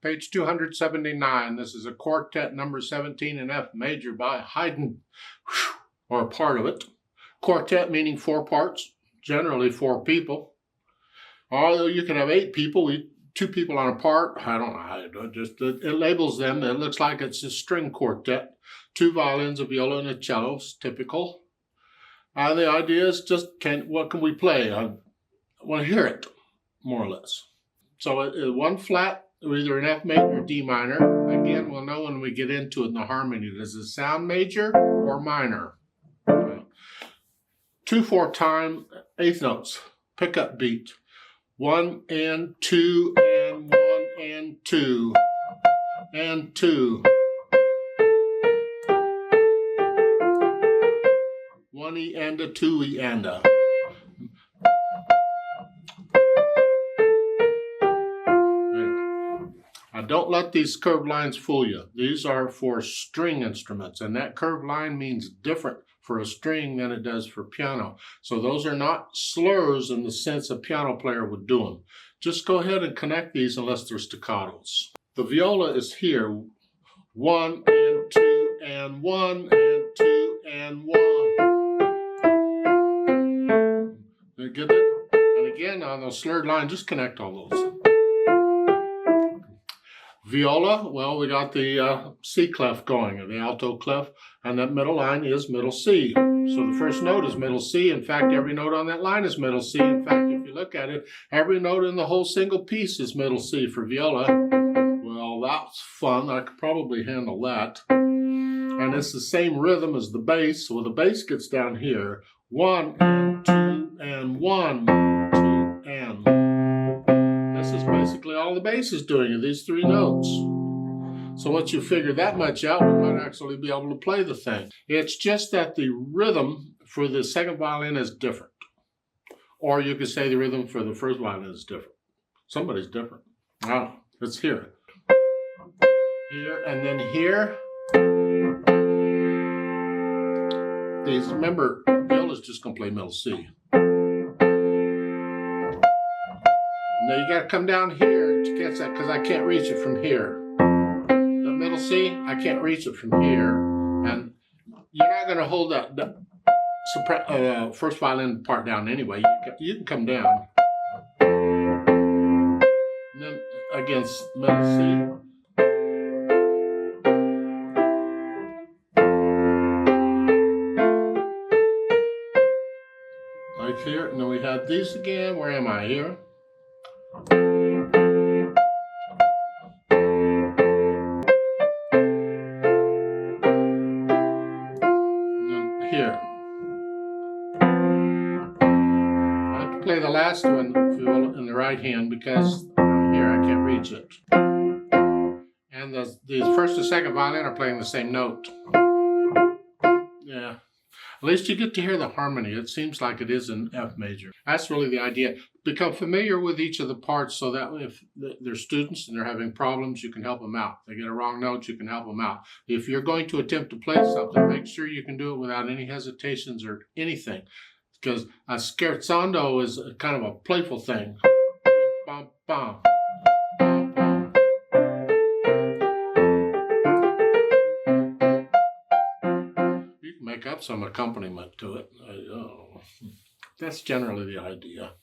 Page 279. This is a quartet number 17 in F major by Haydn, or a part of it. Quartet meaning 4 parts, generally 4 people. Although you can have 8 people, 2 people on a part. I don't know how to do it. Just it labels them. It looks like it's a string quartet. 2 violins, a viola, and a cello. It's typical. The idea is just what can we play? I want to hear it, more or less. So one flat, either an F major or D minor. Again, we'll know when we get into it in the harmony. Does it sound major or minor? 2/4 time, 8th notes. Pickup beat. 1 and 2 and 1 and 2 and 2. 1 E and a 2 E and a. Now don't let these curved lines fool you. These are for string instruments, and that curved line means different for a string than it does for piano. So those are not slurs in the sense a piano player would do them. Just go ahead and connect these unless they're staccatos. The viola is here. 1 and 2 and 1 and 2 and 1. You get it? And again, on those slurred lines, just connect all those. Viola, well, we got the C clef going, or the alto clef, and that middle line is middle C. So the first note is middle C. In fact, every note on that line is middle C. In fact, if you look at it, every note in the whole single piece is middle C for viola. Well, that's fun. I could probably handle that. And it's the same rhythm as the bass. So the bass gets down here. 1 and 2 and 1, 2 and. This is basically all the bass is doing in these 3 notes. So once you figure that much out, we might actually be able to play the thing. It's just that the rhythm for the second violin is different. Or you could say the rhythm for the first violin is different. Somebody's different. Now, it's here. Here and then here. These, remember, viola's just going to play middle C. Now you got to come down here to catch that because I can't reach it from here. The middle C, I can't reach it from here. And you're not going to hold that first violin part down anyway. You can come down. And then against middle C. Right here. And then we have these again. Where am I? Here. Here. I have to play the last one in the right hand because here I can't reach it. And the first and second violin are playing the same note. Yeah. At least you get to hear the harmony. It seems like it is in F major. That's really the idea. Become familiar with each of the parts so that if they're students and they're having problems, you can help them out. If they get a wrong note, you can help them out. If you're going to attempt to play something, make sure you can do it without any hesitations or anything. Because a scherzando is kind of a playful thing. Bum, bum. Make up some accompaniment to it. That's generally the idea.